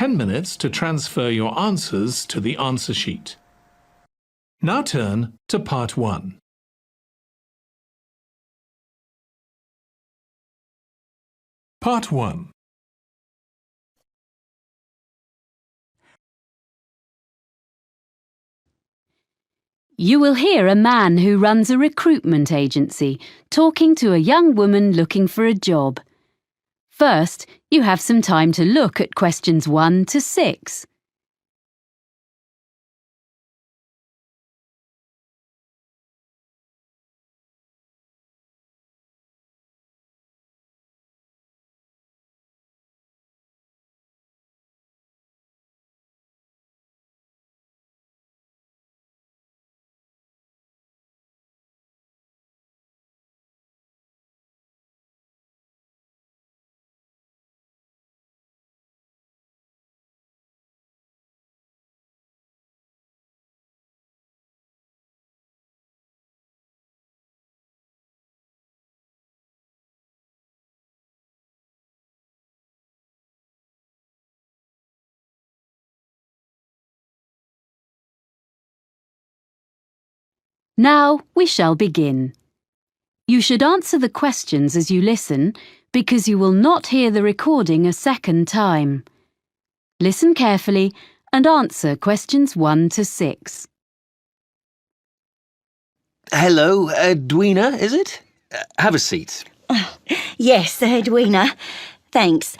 10 minutes to transfer your answers to the answer sheet. Now turn to Part 1. Part 1. You will hear a man who runs a recruitment agency talking to a young woman looking for a job. First, you have some time to look at questions 1 to 6. Now we shall begin. You should answer the questions as you listen, because you will not hear the recording a second time. Listen carefully and answer questions 1 to 6. Hello, Edwina, is it? Have a seat. Yes, Edwina. Thanks.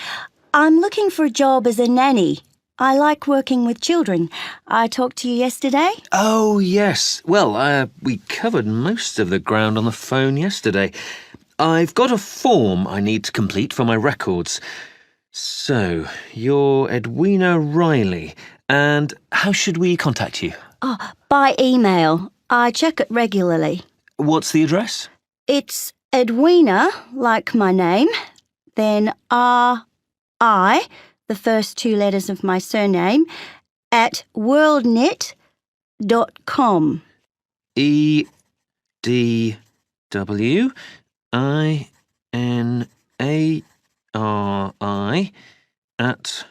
I'm looking for a job as a nanny. I like working with children. I talked to you yesterday. Oh, yes. Well, we covered most of the ground on the phone yesterday. I've got a form I need to complete for my records. So, you're Edwina Riley, and how should we contact you? Oh, by email. I check it regularly. What's the address? It's Edwina, like my name, then R-I, the first 2 letters of my surname, at worldnet.com. EDWINARI at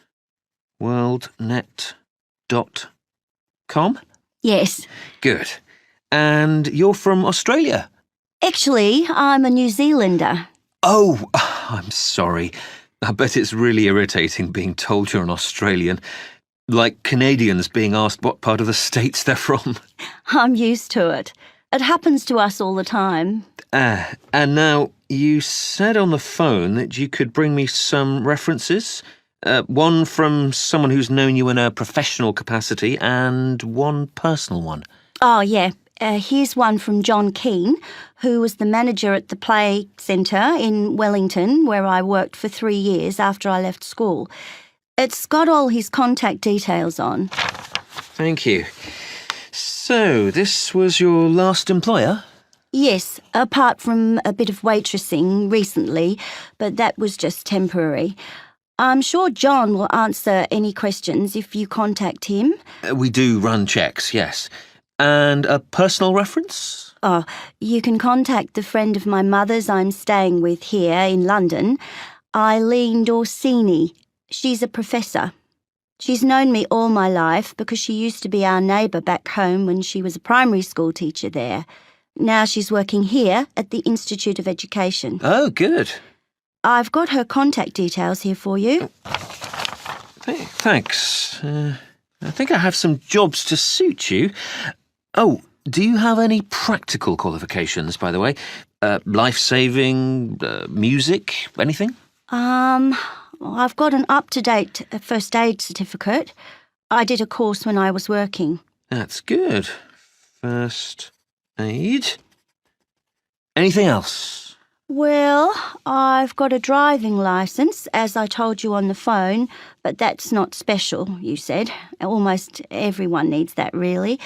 worldnet.com? Yes. Good. And you're from Australia? Actually, I'm a New Zealander. Oh, I'm sorry. I bet it's really irritating being told you're an Australian. Like Canadians being asked what part of the States they're from. I'm used to it. It happens to us all the time. And now, you said on the phone that you could bring me some references. One from someone who's known you in a professional capacity and one personal one. Oh, yeah. Here's one from John Keane, who was the manager at the Play Centre in Wellington, where I worked for 3 years after I left school. It's got all his contact details on. Thank you. So, this was your last employer? Yes, apart from a bit of waitressing recently, but that was just temporary. I'm sure John will answer any questions if you contact him. We do run checks, yes. And a personal reference? Oh, you can contact the friend of my mother's I'm staying with here in London, Eileen Dorsini. She's a professor. She's known me all my life because she used to be our neighbour back home when she was a primary school teacher there. Now she's working here at the Institute of Education. Oh, good. I've got her contact details here for you. Thanks. I think I have some jobs to suit you. Oh, do you have any practical qualifications, by the way? Life-saving, music, anything? I've got an up-to-date first aid certificate. I did a course when I was working. That's good. First aid. Anything else? Well, I've got a driving licence, as I told you on the phone, but that's not special, you said. Almost everyone needs that, really.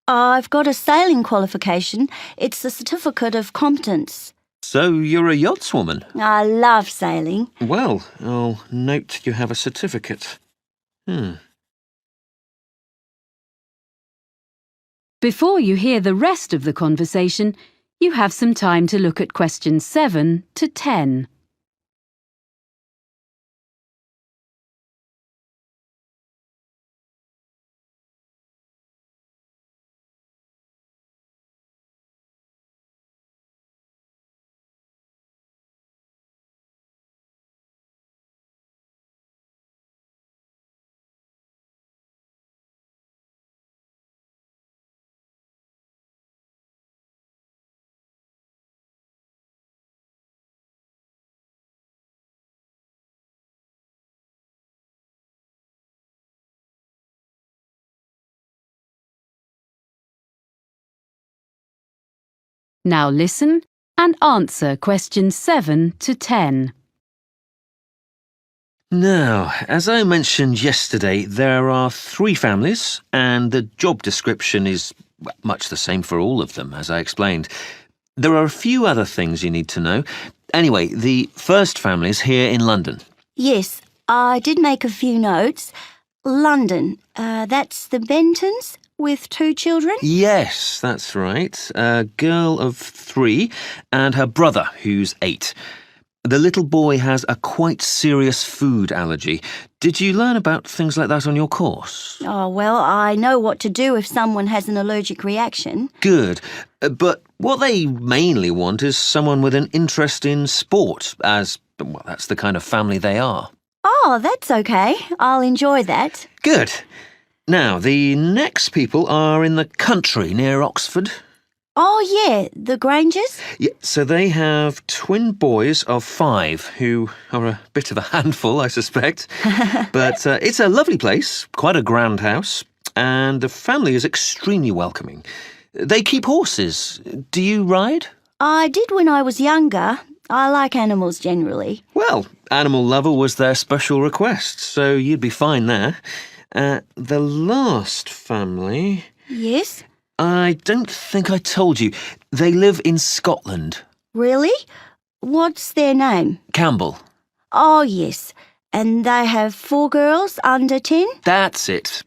I've got a sailing qualification. It's a certificate of competence. So you're a yachtswoman? I love sailing. Well, I'll note you have a certificate. Before you hear the rest of the conversation, you have some time to look at questions 7 to 10. Now listen and answer questions 7 to 10. Now, as I mentioned yesterday, there are 3 families, and the job description is much the same for all of them, as I explained. There are a few other things you need to know. Anyway, the first family is here in London. Yes, I did make a few notes. London, that's the Bentons with 2 children? Yes, that's right. A girl of 3 and her brother, who's 8. The little boy has a quite serious food allergy. Did you learn about things like that on your course? Oh, well, I know what to do if someone has an allergic reaction. Good. But what they mainly want is someone with an interest in sport, as, well, that's the kind of family they are. Oh, that's okay. I'll enjoy that. Good. Now, the next people are in the country near Oxford. Oh, yeah, the Grangers? Yeah, so they have twin boys of 5 who are a bit of a handful, I suspect. But it's a lovely place, quite a grand house, and the family is extremely welcoming. They keep horses. Do you ride? I did when I was younger. I like animals generally. Well, Animal Lover was their special request, so you'd be fine there. The last family... Yes? I don't think I told you. They live in Scotland. Really? What's their name? Campbell. Oh, yes. And they have 4 girls under 10? That's it.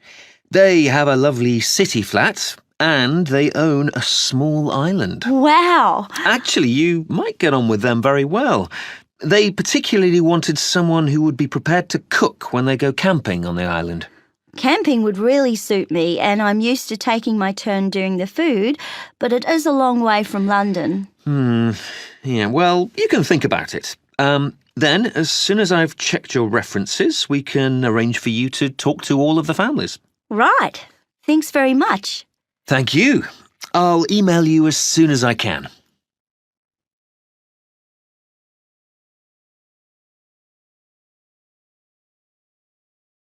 They have a lovely city flat, and they own a small island. Wow! Actually, you might get on with them very well. They particularly wanted someone who would be prepared to cook when they go camping on the island. Camping would really suit me, and I'm used to taking my turn doing the food, but it is a long way from London. Yeah, well, you can think about it. Then, as soon as I've checked your references, we can arrange for you to talk to all of the families. Right. Thanks very much. Thank you. I'll email you as soon as I can.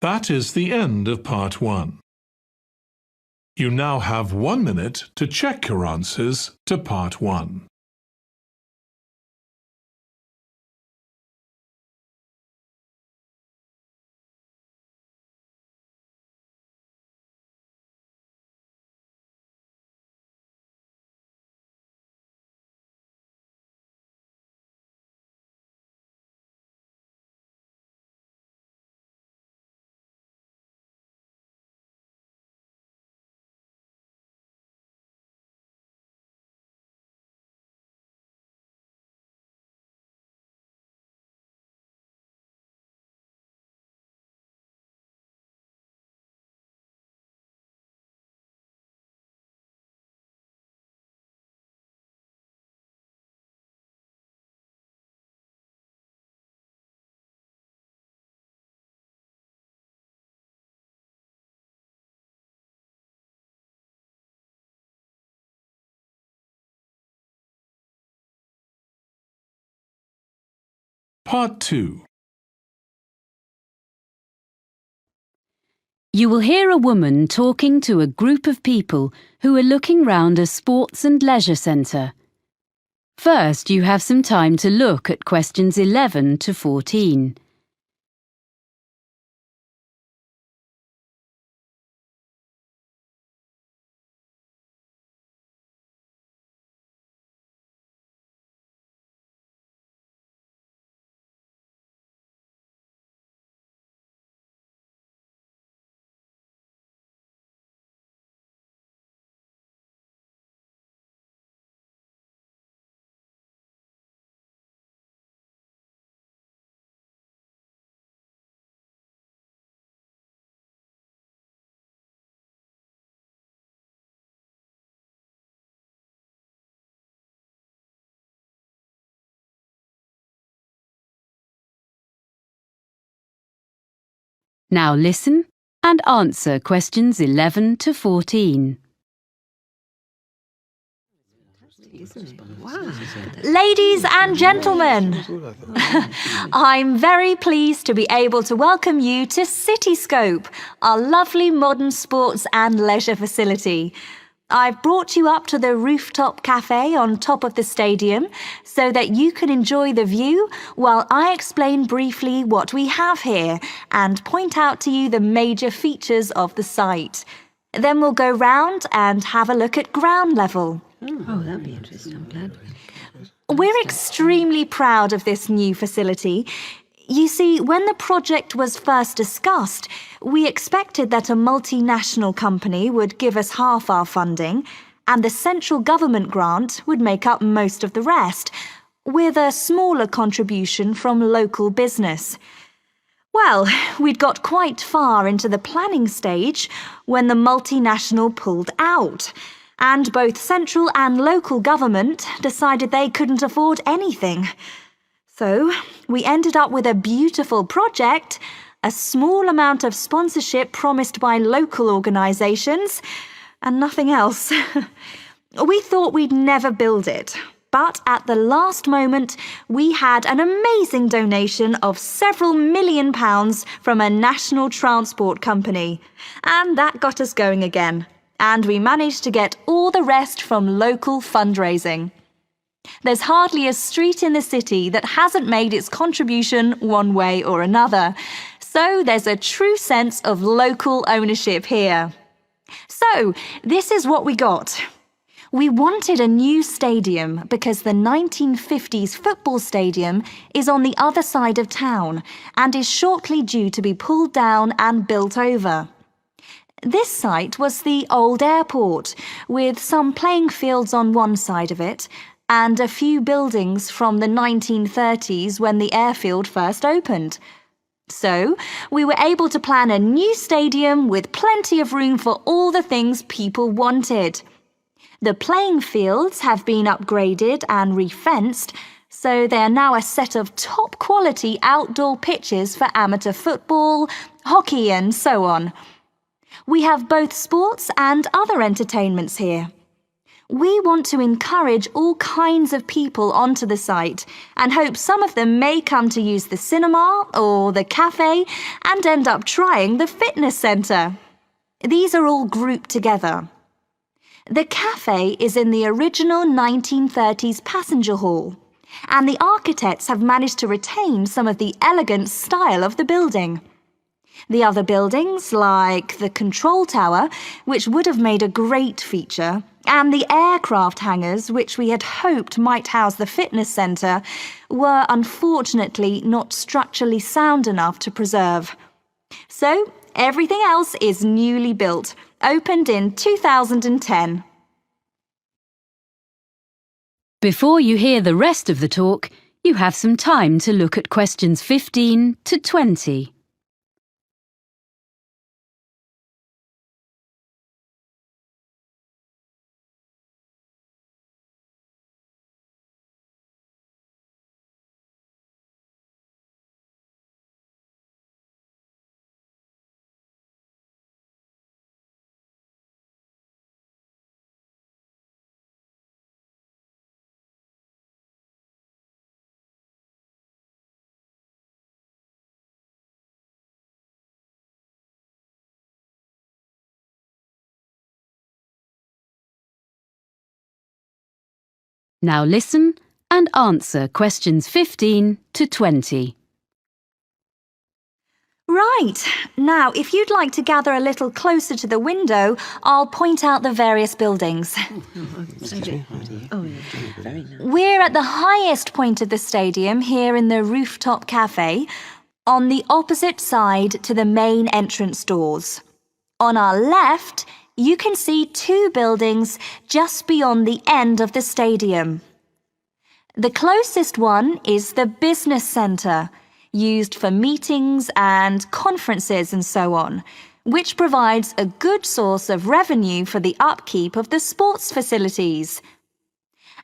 That is the end of part 1. You now have 1 minute to check your answers to part 1. Part 2. You will hear a woman talking to a group of people who are looking round a sports and leisure centre. First, you have some time to look at questions 11 to 14. Now listen and answer questions 11 to 14. Ladies and gentlemen, I'm very pleased to be able to welcome you to Cityscope, our lovely modern sports and leisure facility. I've brought you up to the rooftop cafe on top of the stadium so that you can enjoy the view while I explain briefly what we have here and point out to you the major features of the site. Then we'll go round and have a look at ground level. Oh, that'd be interesting. I'm glad. We're extremely proud of this new facility. You see, when the project was first discussed, we expected that a multinational company would give us half our funding, and the central government grant would make up most of the rest, with a smaller contribution from local business. Well, we'd got quite far into the planning stage when the multinational pulled out, and both central and local government decided they couldn't afford anything. So, we ended up with a beautiful project, a small amount of sponsorship promised by local organisations, and nothing else. We thought we'd never build it, but at the last moment, we had an amazing donation of several £1 million from a national transport company, and that got us going again, and we managed to get all the rest from local fundraising. There's hardly a street in the city that hasn't made its contribution one way or another. So there's a true sense of local ownership here. So this is what we got. We wanted a new stadium because the 1950s football stadium is on the other side of town and is shortly due to be pulled down and built over. This site was the old airport, with some playing fields on one side of it, and a few buildings from the 1930s when the airfield first opened. So, we were able to plan a new stadium with plenty of room for all the things people wanted. The playing fields have been upgraded and refenced, so they are now a set of top-quality outdoor pitches for amateur football, hockey and so on. We have both sports and other entertainments here. We want to encourage all kinds of people onto the site and hope some of them may come to use the cinema or the cafe and end up trying the fitness centre. These are all grouped together. The cafe is in the original 1930s passenger hall, and the architects have managed to retain some of the elegant style of the building. The other buildings, like the control tower, which would have made a great feature, and the aircraft hangars, which we had hoped might house the fitness centre, were unfortunately not structurally sound enough to preserve. So, everything else is newly built, opened in 2010. Before you hear the rest of the talk, you have some time to look at questions 15 to 20. Now listen and answer questions 15 to 20. Right. Now, if you'd like to gather a little closer to the window, I'll point out the various buildings. Very nice. We're at the highest point of the stadium here in the rooftop cafe, on the opposite side to the main entrance doors. On our left, you can see two buildings just beyond the end of the stadium. The closest one is the business centre, used for meetings and conferences and so on, which provides a good source of revenue for the upkeep of the sports facilities.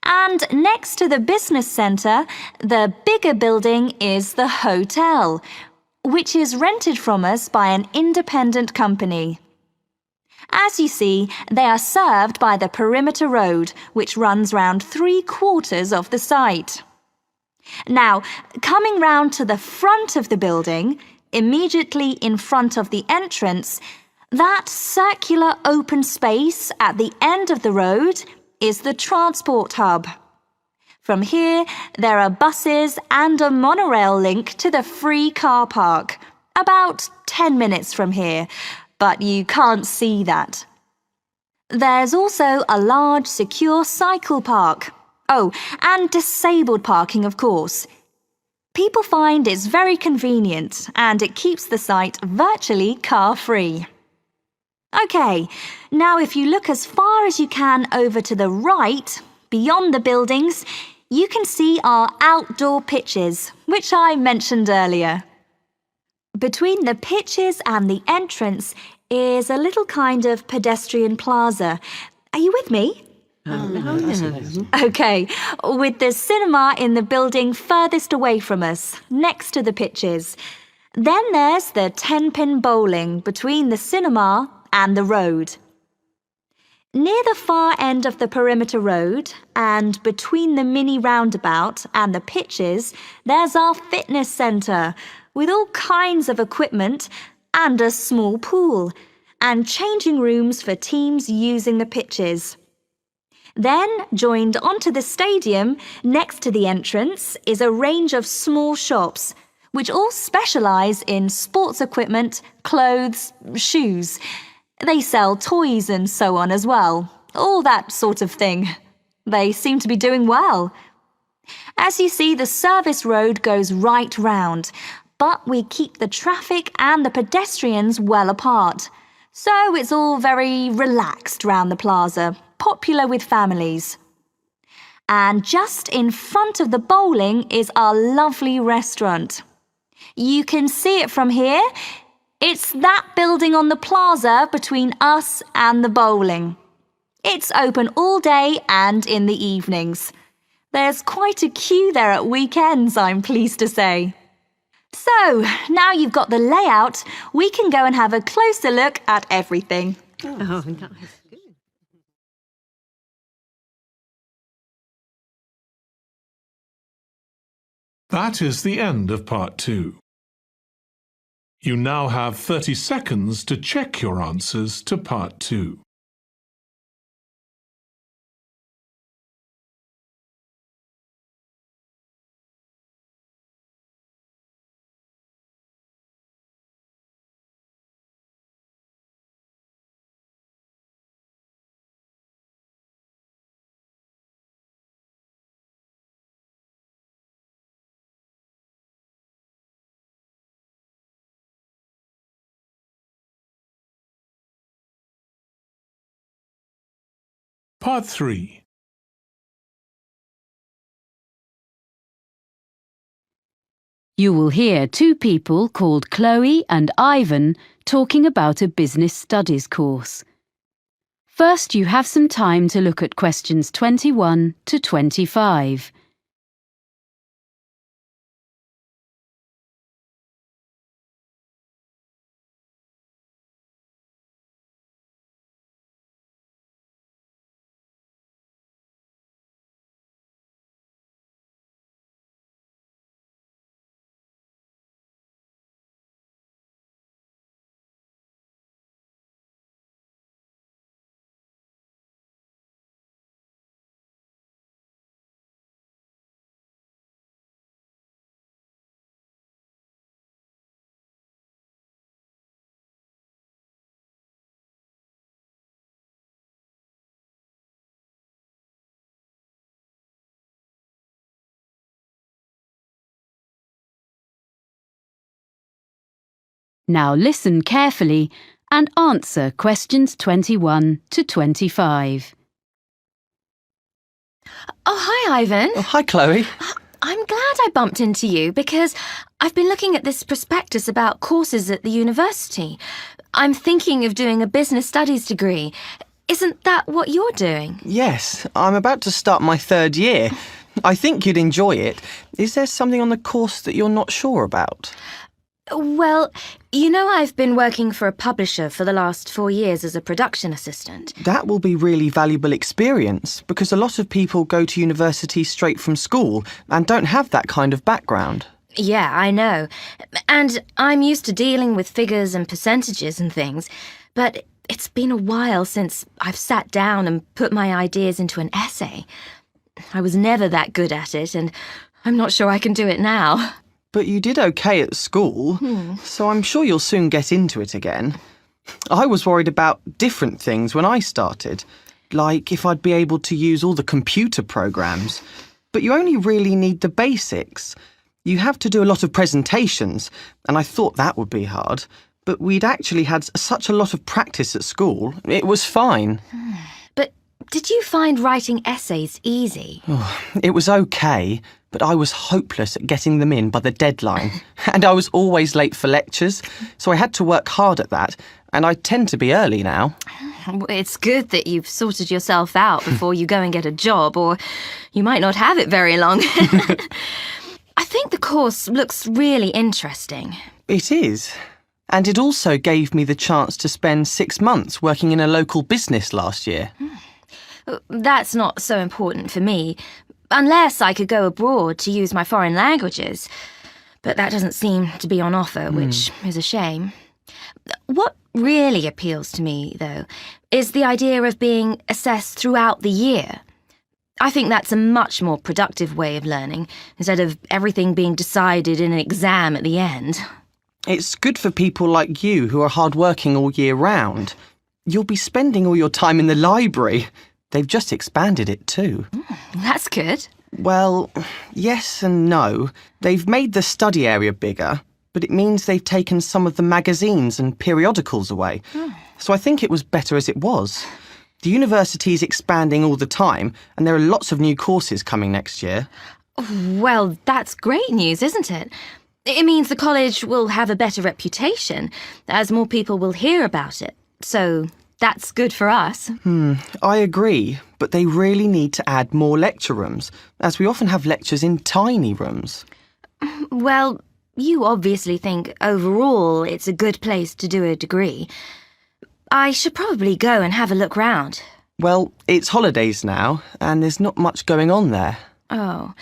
And next to the business centre, the bigger building is the hotel, which is rented from us by an independent company. As you see, they are served by the perimeter road, which runs round 3/4 of the site. Now, coming round to the front of the building, immediately in front of the entrance, That circular open space at the end of the road is the transport hub. From here, there are buses and a monorail link to the free car park, about 10 minutes from here, but you can't see that. There's also a large secure cycle park. Oh, and disabled parking, of course. People find it's very convenient and it keeps the site virtually car-free. OK, now if you look as far as you can over to the right, beyond the buildings, you can see our outdoor pitches, which I mentioned earlier. Between the pitches and the entrance is a little kind of pedestrian plaza. Are you with me? OK, with the cinema in the building furthest away from us, next to the pitches. Then there's the 10-pin bowling between the cinema and the road. Near the far end of the perimeter road and between the mini roundabout and the pitches, there's our fitness centre with all kinds of equipment and a small pool and changing rooms for teams using the pitches. Then, joined onto the stadium, next to the entrance, is a range of small shops, which all specialise in sports equipment, clothes, shoes. They sell toys and so on as well, all that sort of thing. They seem to be doing well. As you see, the service road goes right round, but we keep the traffic and the pedestrians well apart. So it's all very relaxed round the plaza, popular with families. And just in front of the bowling is our lovely restaurant. You can see it from here. It's that building on the plaza between us and the bowling. It's open all day and in the evenings. There's quite a queue there at weekends, I'm pleased to say. So, now you've got the layout, we can go and have a closer look at everything. Oh, nice. That is the end of part 2. You now have 30 seconds to check your answers to part 2. Part 3. You will hear two people called Chloe and Ivan talking about a business studies course. First, you have some time to look at questions 21 to 25. Now listen carefully and answer questions 21 to 25. Oh, hi, Ivan. Oh, hi, Chloe. I'm glad I bumped into you because I've been looking at this prospectus about courses at the university. I'm thinking of doing a business studies degree. Isn't that what you're doing? Yes, I'm about to start my 3rd year. I think you'd enjoy it. Is there something on the course that you're not sure about? Well, you know I've been working for a publisher for the last 4 years as a production assistant. That will be really valuable experience because a lot of people go to university straight from school and don't have that kind of background. Yeah, I know. And I'm used to dealing with figures and percentages and things, but it's been a while since I've sat down and put my ideas into an essay. I was never that good at it, and I'm not sure I can do it now. But you did okay at school, so I'm sure you'll soon get into it again. I was worried about different things when I started, like if I'd be able to use all the computer programs. But you only really need the basics. You have to do a lot of presentations, and I thought that would be hard. But we'd actually had such a lot of practice at school, it was fine. But did you find writing essays easy? It was okay, but I was hopeless at getting them in by the deadline. And I was always late for lectures, so I had to work hard at that, and I tend to be early now. It's good that you've sorted yourself out before you go and get a job, or you might not have it very long. I think the course looks really interesting. It is. And it also gave me the chance to spend 6 months working in a local business last year. That's not so important for me, unless I could go abroad to use my foreign languages. But that doesn't seem to be on offer, which is a shame. What really appeals to me, though, is the idea of being assessed throughout the year. I think that's a much more productive way of learning, instead of everything being decided in an exam at the end. It's good for people like you who are hard-working all year round. You'll be spending all your time in the library. They've just expanded it too. That's good. Well, yes and no. They've made the study area bigger, but it means they've taken some of the magazines and periodicals away. So I think it was better as it was. The university is expanding all the time, and there are lots of new courses coming next year. Well, that's great news, isn't it? It means the college will have a better reputation, as more people will hear about it. So that's good for us. I agree, but they really need to add more lecture rooms, as we often have lectures in tiny rooms. Well, you obviously think overall it's a good place to do a degree. I should probably go and have a look round. Well, it's holidays now, and there's not much going on there. Oh,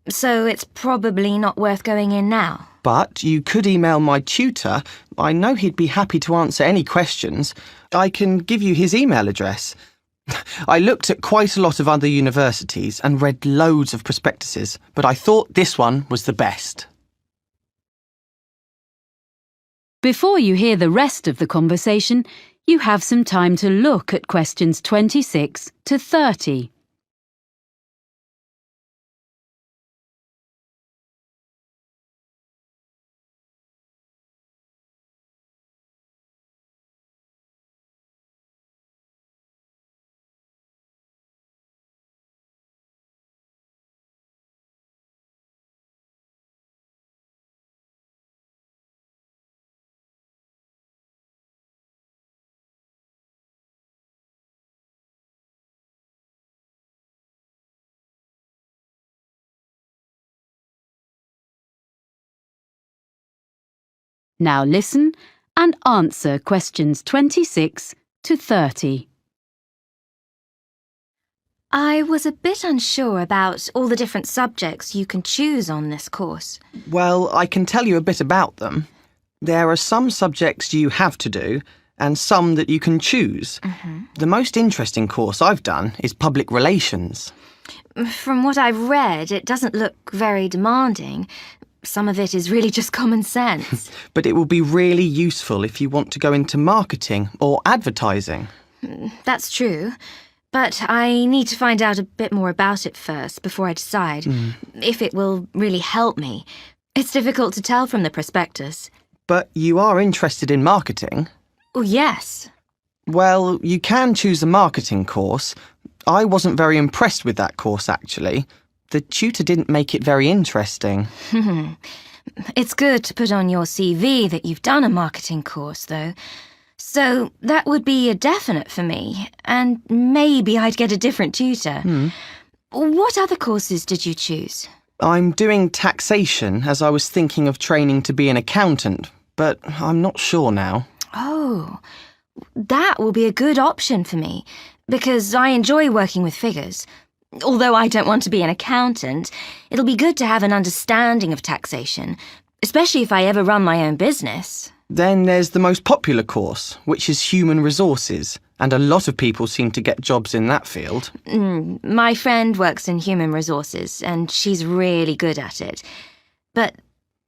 so it's probably not worth going in now. But you could email my tutor. I know he'd be happy to answer any questions. I can give you his email address. I looked at quite a lot of other universities and read loads of prospectuses, but I thought this one was the best. Before you hear the rest of the conversation, you have some time to look at questions 26 to 30. Now listen and answer questions 26 to 30. I was a bit unsure about all the different subjects you can choose on this course. Well, I can tell you a bit about them. There are some subjects you have to do, and some that you can choose. The most interesting course I've done is public relations. From what I've read, it doesn't look very demanding. Some of it is really just common sense. But it will be really useful if you want to go into marketing or advertising. That's true. But I need to find out a bit more about it first before I decide if it will really help me. It's difficult to tell from the prospectus. But you are interested in marketing? Oh, yes. Well, you can choose a marketing course. I wasn't very impressed with that course, actually. The tutor didn't make it very interesting. It's good to put on your CV that you've done a marketing course, though. So that would be a definite for me, and maybe I'd get a different tutor. What other courses did you choose? I'm doing taxation, as I was thinking of training to be an accountant, but I'm not sure now. Oh, that will be a good option for me, because I enjoy working with figures. Although I don't want to be an accountant, it'll be good to have an understanding of taxation, especially if I ever run my own business. Then there's the most popular course, which is human resources, and a lot of people seem to get jobs in that field. My friend works in human resources, and she's really good at it. But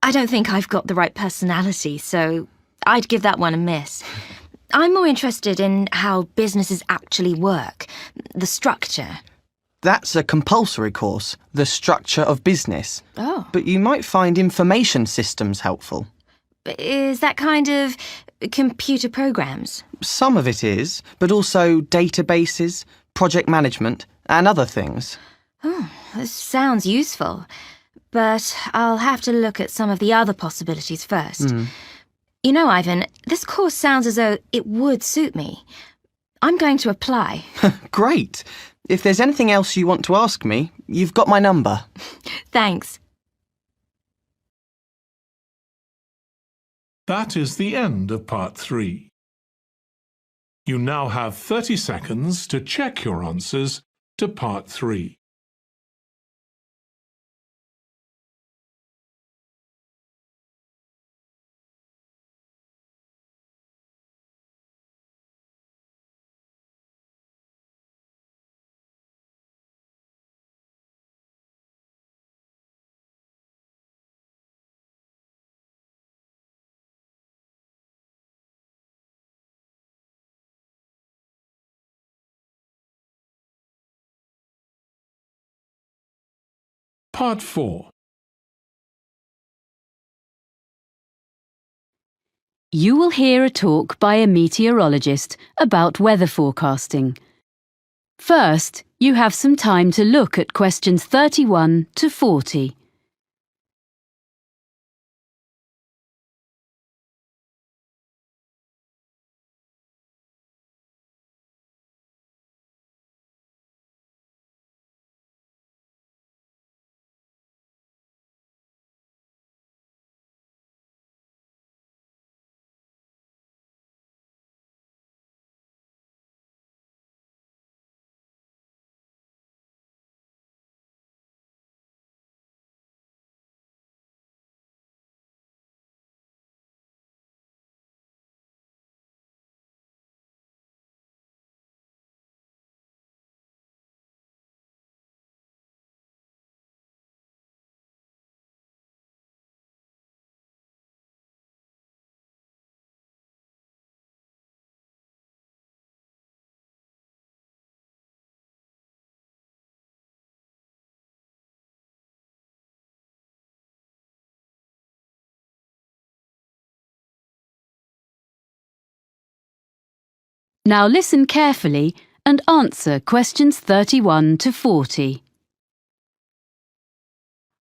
I don't think I've got the right personality, so I'd give that one a miss. I'm more interested in how businesses actually work, the structure. That's a compulsory course, the structure of business. Oh. But you might find information systems helpful. Is that kind of computer programs? Some of it is, but also databases, project management, and other things. Oh, this sounds useful. But I'll have to look at some of the other possibilities first. You know, Ivan, this course sounds as though it would suit me. I'm going to apply. Great! If there's anything else you want to ask me, you've got my number. Thanks. That is the end of part 3. You now have 30 seconds to check your answers to part 3. Part 4. You will hear a talk by a meteorologist about weather forecasting. First, you have some time to look at questions 31 to 40. Now listen carefully and answer questions 31 to 40.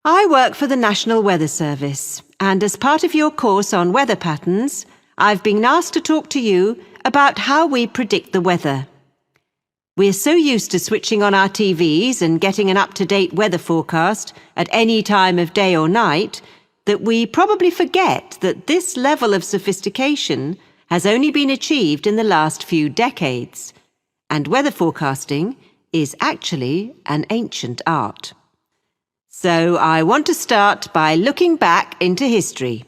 I work for the National Weather Service, and as part of your course on weather patterns, I've been asked to talk to you about how we predict the weather. We're so used to switching on our TVs and getting an up-to-date weather forecast at any time of day or night that we probably forget that this level of sophistication has only been achieved in the last few decades, and weather forecasting is actually an ancient art. So I want to start by looking back into history.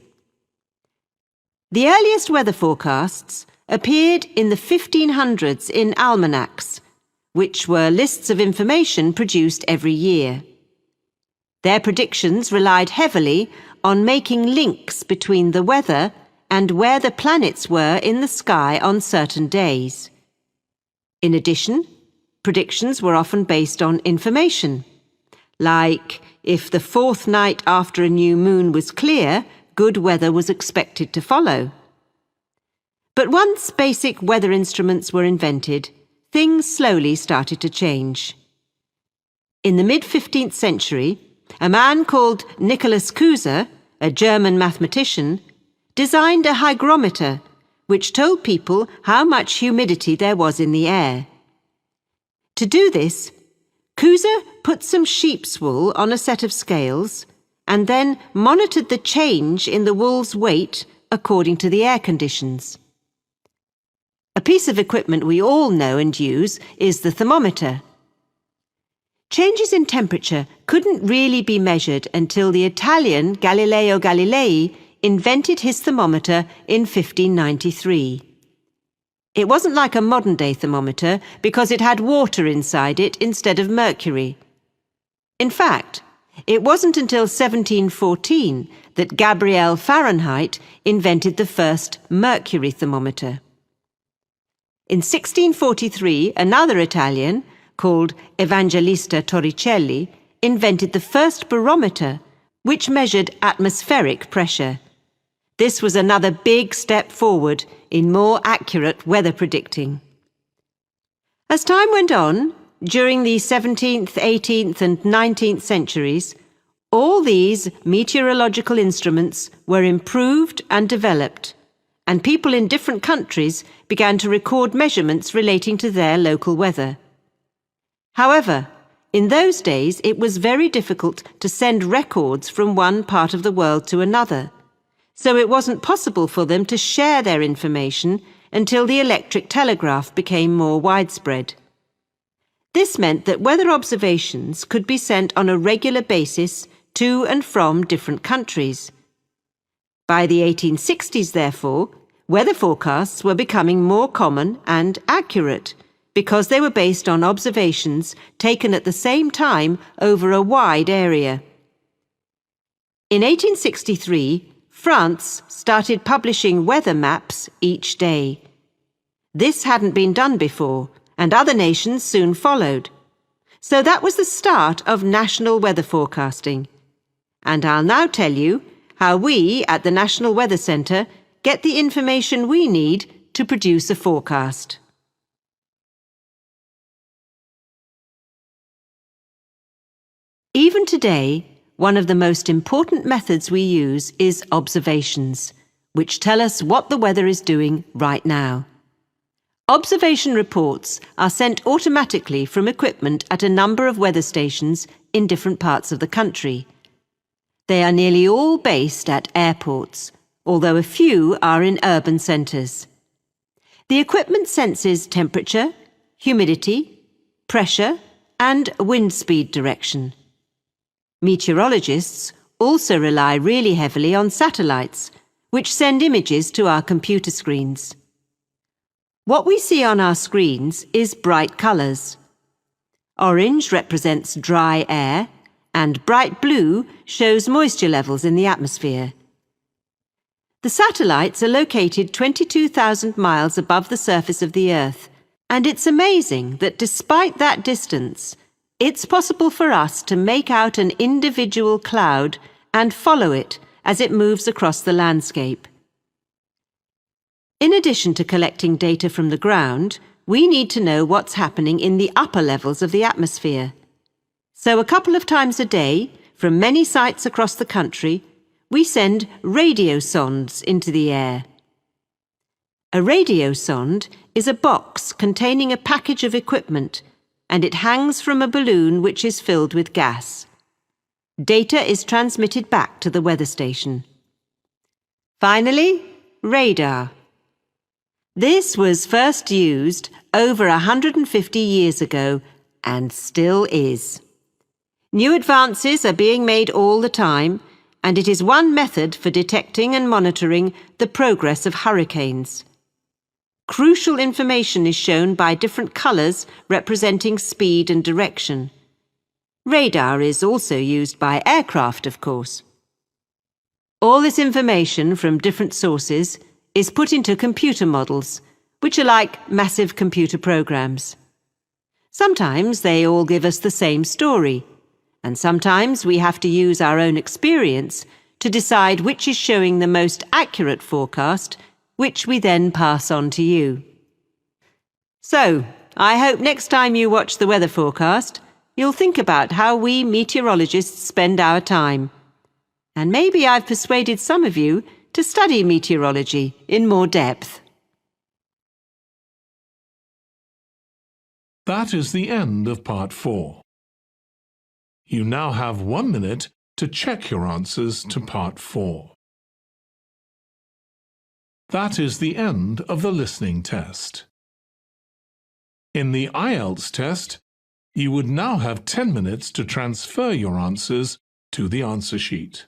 The earliest weather forecasts appeared in the 1500s in almanacs, which were lists of information produced every year. Their predictions relied heavily on making links between the weather and where the planets were in the sky on certain days. In addition, predictions were often based on information, like if the fourth night after a new moon was clear, good weather was expected to follow. But once basic weather instruments were invented, things slowly started to change. In the mid-15th century, a man called Nicholas Cusa, a German mathematician, designed a hygrometer which told people how much humidity there was in the air. To do this, Cusa put some sheep's wool on a set of scales and then monitored the change in the wool's weight according to the air conditions. A piece of equipment we all know and use is the thermometer. Changes in temperature couldn't really be measured until the Italian Galileo Galilei invented his thermometer in 1593. It wasn't like a modern-day thermometer because it had water inside it instead of mercury. In fact, it wasn't until 1714 that Gabriel Fahrenheit invented the first mercury thermometer. In 1643, another Italian, called Evangelista Torricelli, invented the first barometer, which measured atmospheric pressure. This was another big step forward in more accurate weather predicting. As time went on, during the 17th, 18th and 19th centuries, all these meteorological instruments were improved and developed, and people in different countries began to record measurements relating to their local weather. However, in those days it was very difficult to send records from one part of the world to another, so it wasn't possible for them to share their information until the electric telegraph became more widespread. This meant that weather observations could be sent on a regular basis to and from different countries. By the 1860s, therefore, weather forecasts were becoming more common and accurate because they were based on observations taken at the same time over a wide area. In 1863, France started publishing weather maps each day. This hadn't been done before, and other nations soon followed. So that was the start of national weather forecasting. And I'll now tell you how we at the National Weather Centre get the information we need to produce a forecast. Even today, one of the most important methods we use is observations, which tell us what the weather is doing right now. Observation reports are sent automatically from equipment at a number of weather stations in different parts of the country. They are nearly all based at airports, although a few are in urban centres. The equipment senses temperature, humidity, pressure, and wind speed direction. Meteorologists also rely really heavily on satellites, which send images to our computer screens. What we see on our screens is bright colours. Orange represents dry air, and bright blue shows moisture levels in the atmosphere. The satellites are located 22,000 miles above the surface of the Earth, and it's amazing that despite that distance, it's possible for us to make out an individual cloud and follow it as it moves across the landscape. In addition to collecting data from the ground, we need to know what's happening in the upper levels of the atmosphere. So a couple of times a day, from many sites across the country, we send radio sondes into the air. A radio sonde is a box containing a package of equipment, and it hangs from a balloon which is filled with gas. Data is transmitted back to the weather station. Finally, radar. This was first used over 150 years ago and still is. New advances are being made all the time, and it is one method for detecting and monitoring the progress of hurricanes. Crucial information is shown by different colours representing speed and direction. Radar is also used by aircraft, of course. All this information from different sources is put into computer models, which are like massive computer programs. Sometimes they all give us the same story, and sometimes we have to use our own experience to decide which is showing the most accurate forecast, which we then pass on to you. So, I hope next time you watch the weather forecast, you'll think about how we meteorologists spend our time. And maybe I've persuaded some of you to study meteorology in more depth. That is the end of part 4. You now have 1 minute to check your answers to part 4. That is the end of the listening test. In the IELTS test, You would now have 10 minutes to transfer your answers to the answer sheet.